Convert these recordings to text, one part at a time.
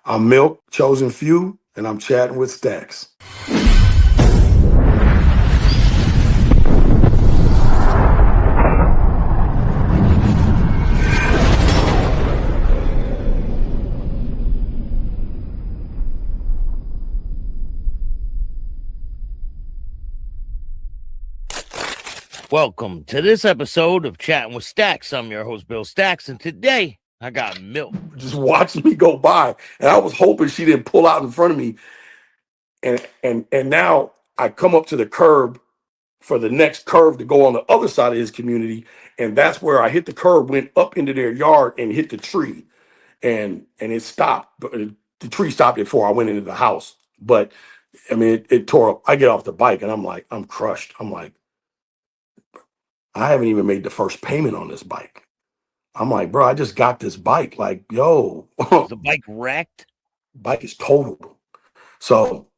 I'm Milk, chosen few, and I'm chatting with Staxx. Welcome to this episode of Chatting with Staxx. I'm your host, Bill Staxx, and today I got Milk. Just watching me go by, and I was hoping she didn't pull out in front of me. And now I come up to the curb for the next curve to go on the other side of his community, and that's where I hit the curb, went up into their yard, and hit the tree, and it stopped. But the tree stopped before I went into the house. But I mean, it tore up. I get off the bike, and I'm like, I'm crushed. I'm like, I haven't even made the first payment on this bike. I'm like, bro, I just got this bike. Like, yo, Is the bike wrecked? bike is totaled. So,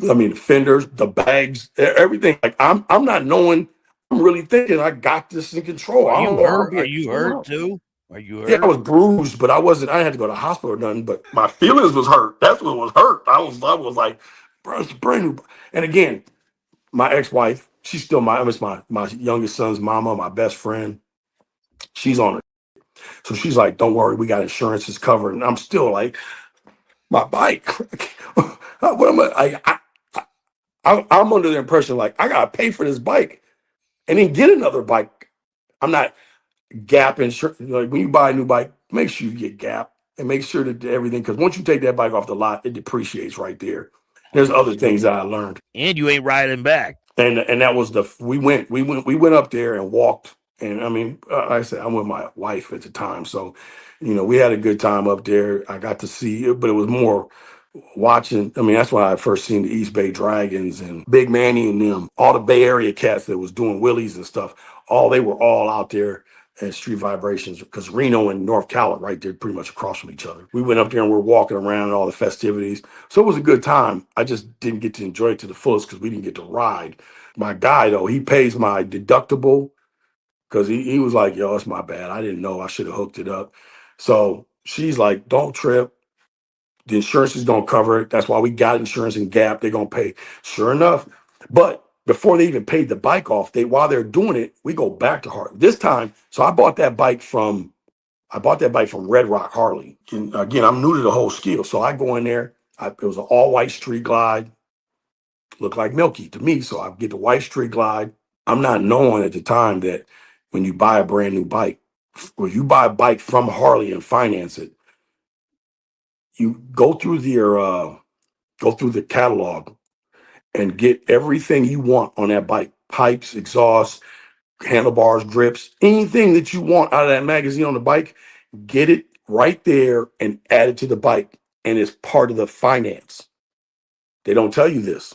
I mean, the fenders, the bags, everything. Like, I'm not knowing. I'm really thinking I got this in control. I don't know. Are you hurt too? Are you hurt? Yeah, I was bruised, but I wasn't. I didn't have to go to the hospital or nothing. But my feelings was hurt. That's what was hurt. I was like, bro, it's brand new. And again, my ex-wife, she's still my youngest son's mama, my best friend. She's on it. So she's like, don't worry, we got insurance is covered. And I'm still like, my bike. What am I'm under the impression like I gotta pay for this bike and then get another bike. I'm not Gap insurance. Like when you buy a new bike, make sure you get Gap and make sure that everything, because once you take that bike off the lot, it depreciates right there. There's other things that I learned. And you ain't riding back. And that was we went up there and walked. And I mean, like I said, I'm with my wife at the time, so we had a good time up there. I got to see it, but it was more watching. I mean, that's when I first seen the East Bay Dragons and Big Manny and them, all the Bay Area cats that was doing wheelies and stuff. They were all out there at Street Vibrations, because Reno and North Cal are right there pretty much across from each other. We went up there and we're walking around and all the festivities. So it was a good time. I just didn't get to enjoy it to the fullest because we didn't get to ride. My guy, though, he pays my deductible because he was like, yo, it's my bad. I didn't know. I should have hooked it up. So she's like, don't trip. The insurance is going to cover it. That's why we got insurance and Gap. They're going to pay. Sure enough. But before they even paid the bike off, while they're doing it, we go back to Harley. This time, so I bought that bike from Red Rock Harley. And again, I'm new to the whole skill. So I go in there. It was an all-white street glide. Looked like Milcc to me. So I get the white street glide. I'm not knowing at the time that when you buy a brand new bike, or you buy a bike from Harley and finance it, you go through the catalog and get everything you want on that bike: pipes, exhaust, handlebars, grips, anything that you want out of that magazine on the bike. Get it right there and add it to the bike, and it's part of the finance. They don't tell you this.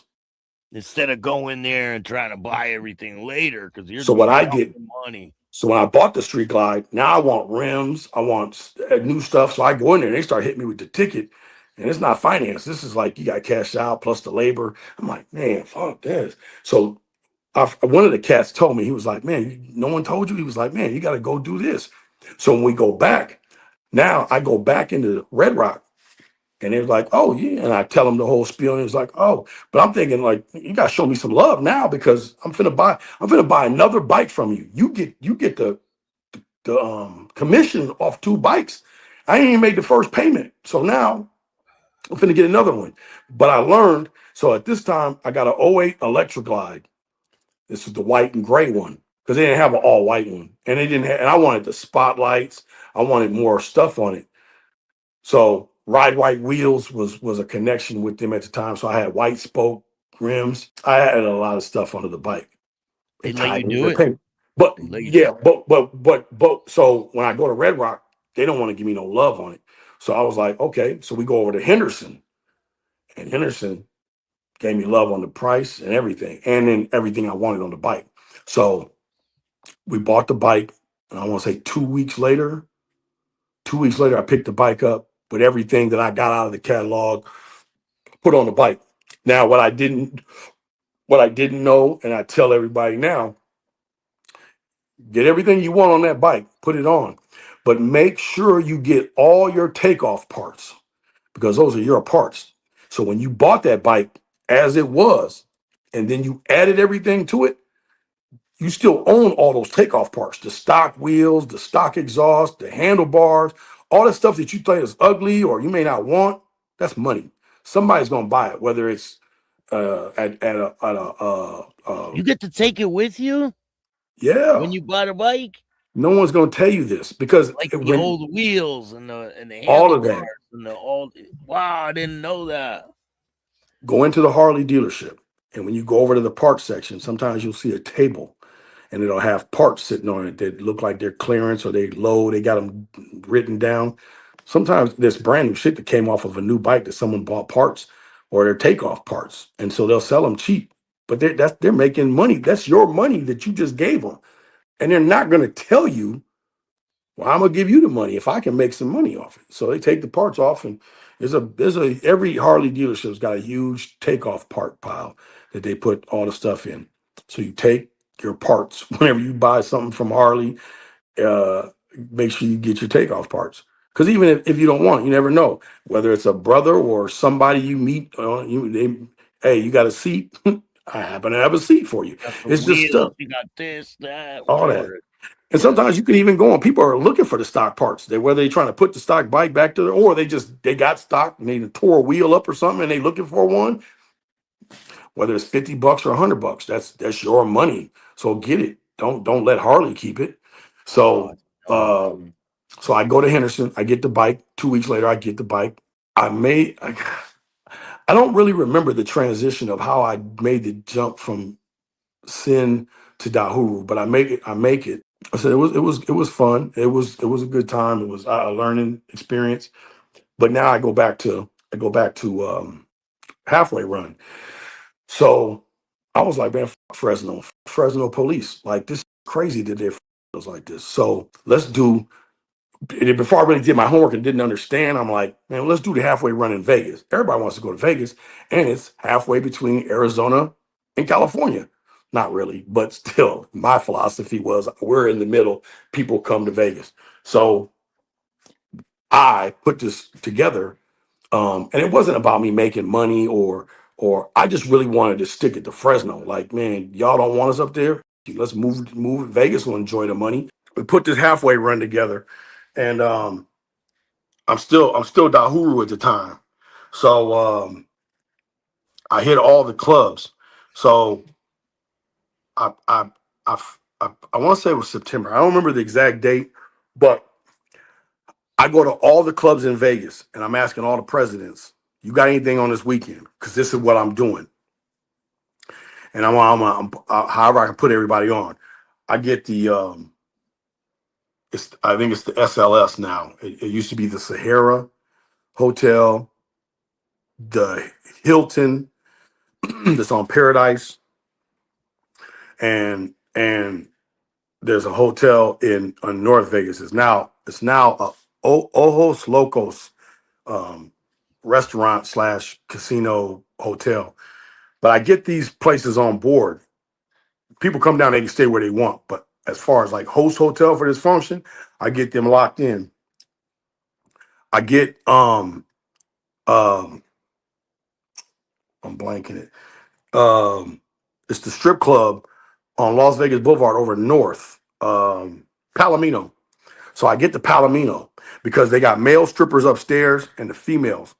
Instead of going there and trying to buy everything later, because you're So what I did, money. so when I bought the Street Glide, now I want rims, I want new stuff. So I go in there and they start hitting me with the ticket, and it's not finance. This is like you got cash out plus the labor. I'm like, man, fuck this. So one of the cats told me, he was like, man, no one told you? He was like, man, you got to go do this. So when we go back, now I go back into Red Rock, and they're like, oh, yeah. And I tell them the whole spiel, and it's like, oh, but I'm thinking, like, you got to show me some love now, because I'm finna buy another bike from you. You get the commission off 2 bikes. I ain't even made the first payment. So now I'm finna get another one. But I learned, so at this time, I got an '08 Electra Glide. This is the white and gray one, because they didn't have an all white one. And they didn't have, and I wanted the spotlights. I wanted more stuff on it. So Ride White Wheels was a connection with them at the time. So I had white spoke rims. I had a lot of stuff under the bike. They let you do it. But yeah, but so when I go to Red Rock, they don't want to give me no love on it. So I was like, okay. So we go over to Henderson, and Henderson gave me love on the price and everything, and then everything I wanted on the bike. So we bought the bike, and I want to say 2 weeks later, I picked the bike up with everything that I got out of the catalog, put on the bike. Now, what I didn't know, and I tell everybody now, get everything you want on that bike, put it on, but make sure you get all your takeoff parts, because those are your parts. So when you bought that bike as it was, and then you added everything to it, you still own all those takeoff parts, the stock wheels, the stock exhaust, the handlebars, all that stuff that you think is ugly or you may not want. That's money. Somebody's gonna buy it, whether it's You get to take it with you yeah. when you buy the bike, No one's gonna tell you this because like the when old wheels and the all of handlebars that, and the all. Wow, I didn't know that. go into the Harley dealership, and when you go over to the parts section, sometimes you'll see a table and it'll have parts sitting on it that look like they're clearance or they low. They got them written down. Sometimes there's brand new shit that came off of a new bike that someone bought parts or they're takeoff parts, and so they'll sell them cheap. But they're making money. That's your money that you just gave them, and they're not going to tell you, well, I'm gonna give you the money if I can make some money off it. So they take the parts off, and there's a every Harley dealership's got a huge takeoff part pile that they put all the stuff in. So you take your parts whenever you buy something from Harley. Uh, Make sure you get your takeoff parts, because even if you don't want it, you never know whether it's a brother or somebody you meet. Hey, you got a seat? I happen to have a seat for you. Got the It's just wheels. stuff, You got this, that, all that. whatever. And Yeah, sometimes you can even go on. People are looking for the stock parts. Whether they're trying to put the stock bike back to or they got stock and they tore a wheel up or something and they looking for one. Whether it's $50 or $100, that's your money. So get it. Don't let Harley keep it. no, So no. so I go to Henderson. I get the bike. 2 weeks later, I get the bike. I don't really remember the transition of how I made the jump from Sin to Dahuru, but I make it. I make it. I said it was fun. It was a good time. It was a learning experience. But now I go back to halfway run. So I was like, man, Fresno police. Like this is crazy that they're like this. So let's do. And before I really did my homework and didn't understand, I'm like, man, let's do the halfway run in Vegas. Everybody wants to go to Vegas, and it's halfway between Arizona and California. Not really, but still, my philosophy was we're in the middle. People come to Vegas. So I put this together, and it wasn't about me making money or I just really wanted to stick it to Fresno. Like, man, y'all don't want us up there. Let's move. Vegas will enjoy the money. We put this halfway run together, and I'm still Dahuru at the time. So I hit all the clubs. So I I I want to say it was September. I don't remember the exact date, but I go to all the clubs in Vegas and I'm asking all the presidents, you got anything on this weekend? Because this is what I'm doing. And however I can put everybody on. I get I think it's the SLS now. It used to be the Sahara Hotel, the Hilton that's on Paradise, and there's a hotel in North Vegas. It's now a Ojos Locos um, restaurant slash casino hotel. But I get these places on board. People come down, they can stay where they want. But as far as like host hotel for this function, I get them locked in. I get um I'm blanking it. It's the strip club on Las Vegas Boulevard over north. Palomino. So I get the Palomino because they got male strippers upstairs and the females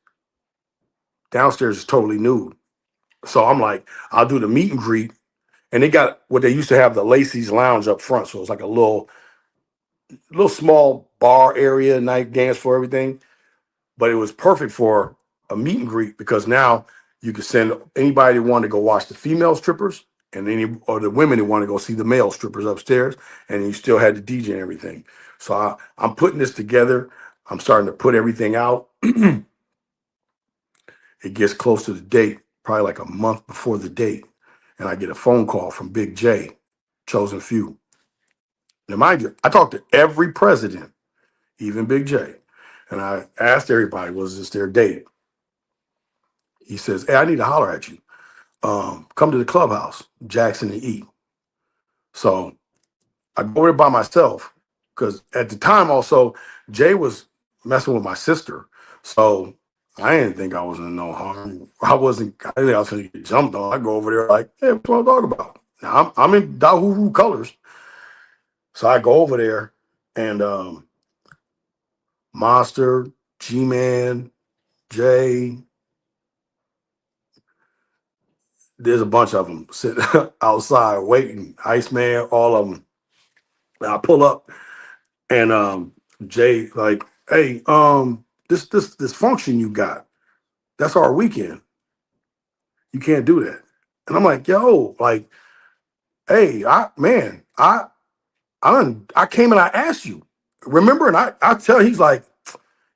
downstairs is totally nude. So I'm like, I'll do the meet and greet. And they got what they used to have, the Lacey's Lounge up front. So it's like a little small bar area, night dance for everything. But it was perfect for a meet and greet because now you could send anybody that wanted to go watch the female strippers and the women that want to go see the male strippers upstairs, and you still had the DJ and everything. So I'm putting this together. I'm starting to put everything out. It gets close to the date, probably like a month before the date, and I get a phone call from Big J, Chosen Few. Now, mind you, I talked to every president, even Big J, and I asked everybody, was this their date? He says, hey, I need to holler at you. Come to the clubhouse, Jackson and E. So I go there by myself because at the time also Jay was messing with my sister. So I didn't think I was in no harm. I wasn't. I didn't think I was going to get jumped on. I go over there like, hey, what's what I'm talking about? Now I'm in Dahuru colors, so I go over there, and Monster, G-Man, Jay, there's a bunch of them sitting outside waiting. Iceman, all of them. And I pull up, and Jay like, hey, this function you got, that's our weekend. You can't do that. And I'm like, yo, like, hey, I came and I asked you. Remember? And I tell he's like,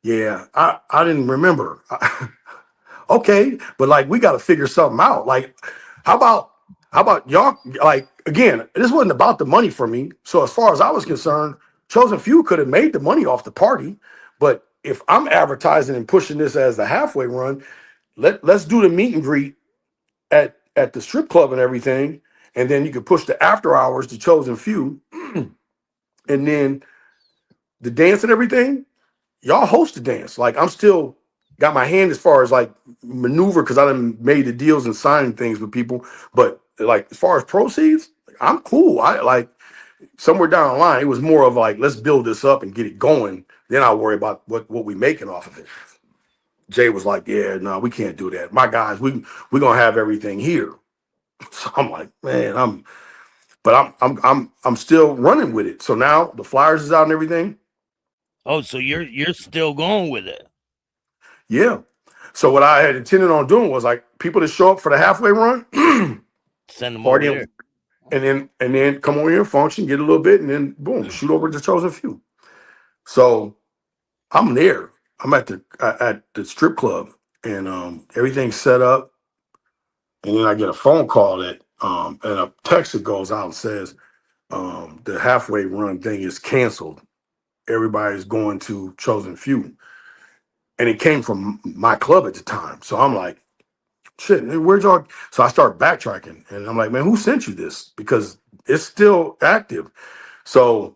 yeah, I didn't remember. Okay, but like we got to figure something out. Like, how about y'all? Like again, this wasn't about the money for me. So as far as I was concerned, Chosen Few could have made the money off the party. But if I'm advertising and pushing this as the halfway run, let's do the meet and greet at the strip club and everything, and then you could push the after hours to Chosen Few, and then the dance and everything. Y'all host the dance. Like I'm still got my hand as far as like maneuver because I done made the deals and signed things with people. But like as far as proceeds, I'm cool. I like somewhere down the line, it was more of like let's build this up and get it going. Then I'll worry about what we making off of it. Jay was like, yeah, no, we can't do that. My guys, we gonna have everything here. So I'm like, man, I'm still running with it. So now the flyers is out and everything. Oh, so you're still going with it? Yeah. So what I had intended on doing was like people that show up for the halfway run, Send them over party, there. and then come over here, function, get a little bit, and then boom, shoot over to Chosen Few. So I'm there. I'm at the strip club, and everything's set up, and then I get a phone call that and a text that goes out and says the halfway run thing is canceled. Everybody's going to Chosen Few, and it came from my club at the time. So I'm like, shit, where'd y'all? So I start backtracking, and I'm like, man, who sent you this? Because it's still active. So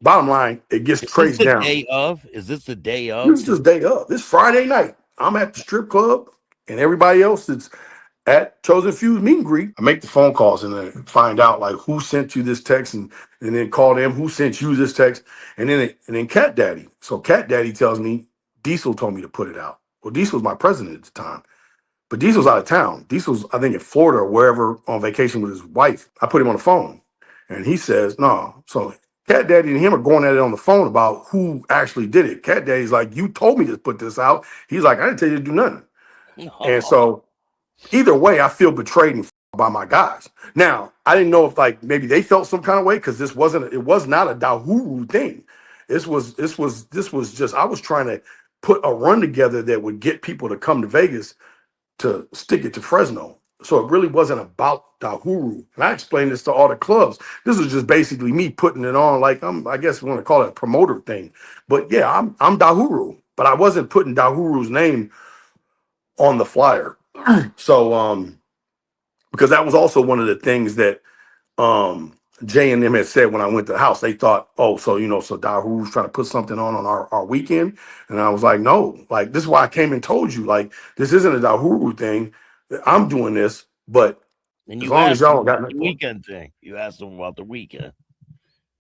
bottom line, it gets Is this traced the down. day of? Is this the day This of? is just day up. This Friday night. I'm at the strip club, and everybody else is at Chosen Few's meet and greet. I make the phone calls and then find out like who sent you this text, and then call them who sent you this text, and then Cat Daddy. So Cat Daddy tells me Diesel told me to put it out. Well, Diesel was my president at the time. But Diesel's out of town. Diesel's, I think, in Florida or wherever on vacation with his wife. I put him on the phone, and he says, no. So Cat Daddy and him are going at it on the phone about who actually did it. Cat Daddy's like, you told me to put this out. He's like, I didn't tell you to do nothing. And No. so either way, I feel betrayed and by my guys. Now, I didn't know if like maybe they felt some kind of way because it was not a Dahuru thing. This was just I was trying to put a run together that would get people to come to Vegas to stick it to Fresno. So it really wasn't about Dahuru. And I explained this to all the clubs. This was just basically me putting it on like I guess we want to call it a promoter thing. But yeah, I'm Dahuru. But I wasn't putting Dahuru's name on the flyer. So because that was also one of the things that um Jay and them had said when I went to the house. They thought, oh, so so Dahuru's trying to put something on our weekend. And I was like, no, like this is why I came and told you, like, this isn't a Dahuru thing. I'm doing this, but And as you long as asked y'all them don't got about nothing the for me. weekend thing. You asked them about the weekend.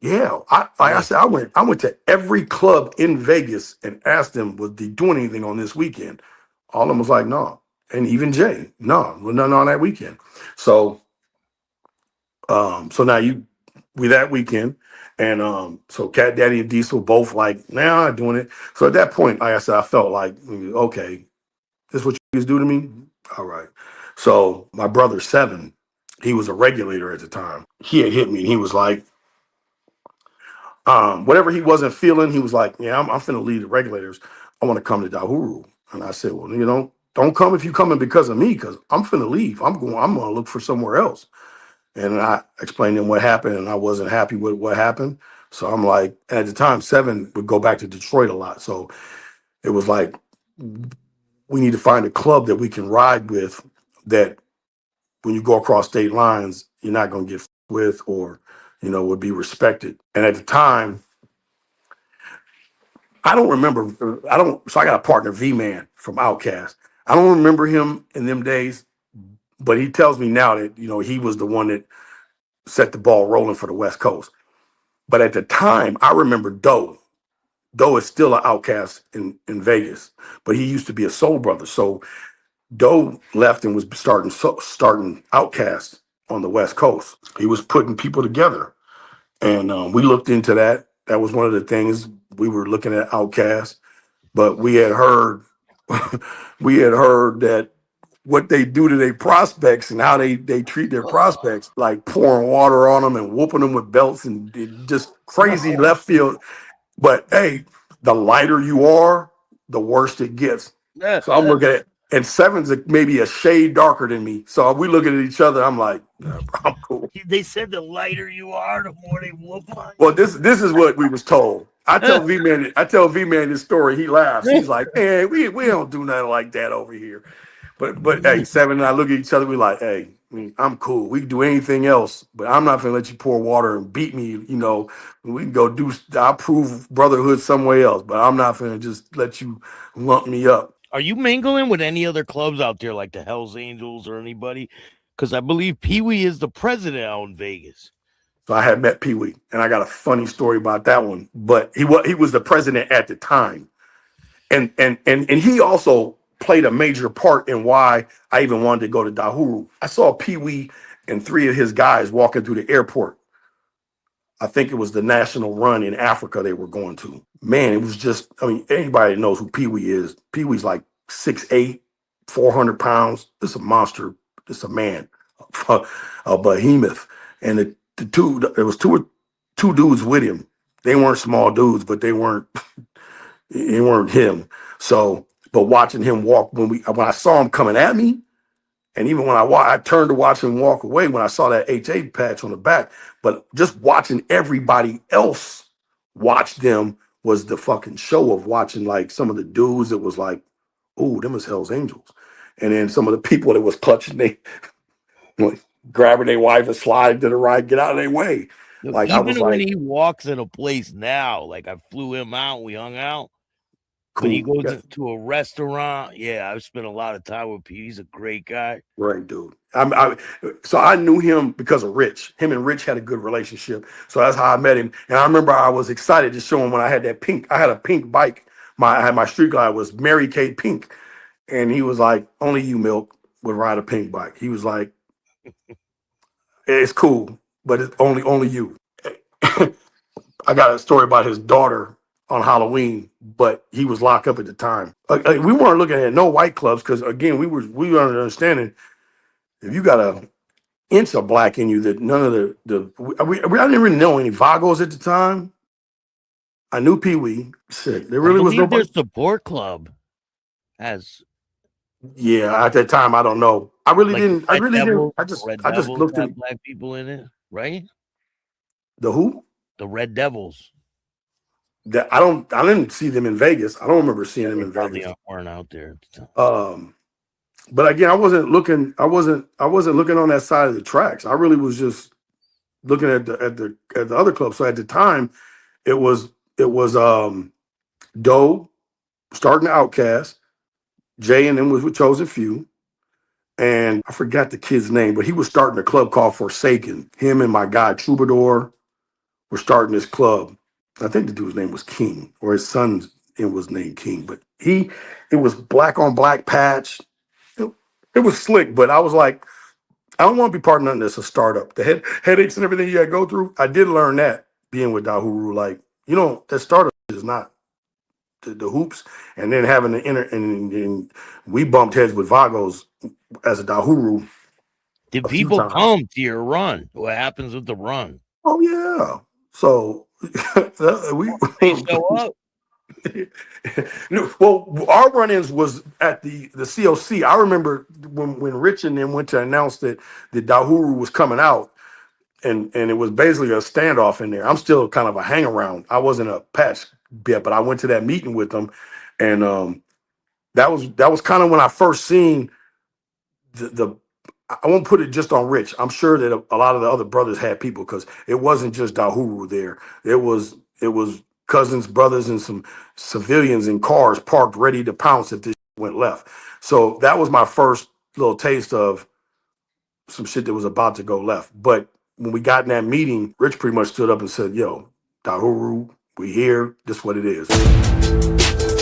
Yeah. Like I Yeah. said, I went to every club in Vegas and asked them, was they doing anything on this weekend? All of them was like, no. And even Jay, no, well, nothing on that weekend. So so now we that weekend, and so Cat Daddy and Diesel both like, nah, I'm not doing it. So at that point, like I said, I felt like, okay, this is what you guys do to me? All right. So my brother Seven, he was a regulator at the time. He had hit me and he was like, whatever he wasn't feeling, he was like, yeah, I'm finna leave the regulators. I want to come to Dahuru. And I said, well, don't come if you coming because of me, because I'm finna leave. I'm gonna look for somewhere else. And I explained to him what happened, and I wasn't happy with what happened. So I'm like, and at the time, Seven would go back to Detroit a lot. So it was like, we need to find a club that we can ride with that when you go across state lines, you're not going to get with or, would be respected. And at the time, I don't remember. I don't. So I got a partner, V Man from Outkast. I don't remember him in them days, but he tells me now that he was the one that set the ball rolling for the West Coast. But at the time, I remember Doe. Doe is still an outcast in Vegas, but he used to be a Soul Brother. So Doe left and was starting Outcast on the West Coast. He was putting people together, and we looked into that. That was one of the things we were looking at Outcast, but we had heard we had heard that what they do to their prospects and how they treat their prospects, like pouring water on them and whooping them with belts and just crazy left field. But hey, the lighter you are, the worse it gets. So I'm looking at, and Seven's maybe a shade darker than me. So we looking at each other. I'm like, nah, bro, I'm cool. They said the lighter you are, the more they whoop on you. Well, this is what we was told. I tell V Man this story. He laughs. He's like, man, we don't do nothing like that over here. But hey, Seven and I look at each other. We like, hey, I'm cool. We can do anything else, but I'm not gonna let you pour water and beat me. We can go do. I'll prove brotherhood somewhere else, but I'm not gonna just let you lump me up. Are you mingling with any other clubs out there, like the Hells Angels or anybody? Because I believe Pee Wee is the president out in Vegas. So I had met Pee Wee, and I got a funny story about that one. But he was the president at the time, and he also played a major part in why I even wanted to go to Dahuru. I saw Pee Wee and three of his guys walking through the airport. I think it was the national run in Africa they were going to. Man, it was just, anybody knows who Pee Wee is. Pee Wee's like 6'8", 400 pounds. This is a monster. This is a man, a behemoth. And there was two dudes with him. They weren't small dudes, but they weren't him. So, but watching him walk when I saw him coming at me, and even when I turned to watch him walk away when I saw that HA patch on the back, but just watching everybody else watch them was the fucking show of watching like some of the dudes that was like, oh, them is Hell's Angels. And then some of the people that was clutching like, grabbing their wife and sliding to the right, get out of their way. Like I was Even when like, he walks in a place now, like I flew him out, we hung out. cool. But he goes to a restaurant. Yeah, I've spent a lot of time with Pete. He's a great guy. Right, dude. So I knew him because of Rich. Him and Rich had a good relationship. So that's how I met him. And I remember I was excited to show him when I had that pink. I had a pink bike. I had my street guy was Mary Kate Pink. And he was like, only you, Milk, would ride a pink bike. He was like, it's cool, but it's only you. I got a story about his daughter on Halloween, but he was locked up at the time. We weren't looking at no white clubs because again, we were understanding if you got an inch of black in you, that none of I didn't really know any Vagos at the time. I knew Pee Wee. Shit, there really was no their support club has. Yeah, at that time, I don't know. I really didn't. I really didn't. I just looked at black people in it, right? The who? The Red Devils. That I didn't see them in Vegas. I don't remember seeing them in Vegas. Weren't out there at the time. But again, I wasn't looking on that side of the tracks. I really was just looking at the other club. So at the time, it was Doe starting Outcast, Jay and them was with Chosen Few, and I forgot the kid's name, but he was starting a club called Forsaken. Him and my guy Troubadour were starting this club. I think the dude's name was King, or his son was named King, but it was black on black patch. It was slick, but I was like, I don't want to be part of nothing that's a startup. The headaches and everything you got to go through. I did learn that being with Dahuru. Like, that startup is not the hoops. And then having the inner, and we bumped heads with Vagos as a Dahuru. Did people come to your run? What happens with the run? Oh, yeah. So they show up. Well, our run-ins was at the COC. I remember when Rich and them went to announce that the Dahuru was coming out, and it was basically a standoff in there. I'm still kind of a hang around. I wasn't a patch yet, but I went to that meeting with them, and that was kind of when I first seen the. I won't put it just on Rich. I'm sure that a lot of the other brothers had people because it wasn't just Dahuru there. It was cousins, brothers, and some civilians in cars parked ready to pounce if this went left. So that was my first little taste of some shit that was about to go left. But when we got in that meeting, Rich pretty much stood up and said, "Yo, Dahuru, we here. This what it is."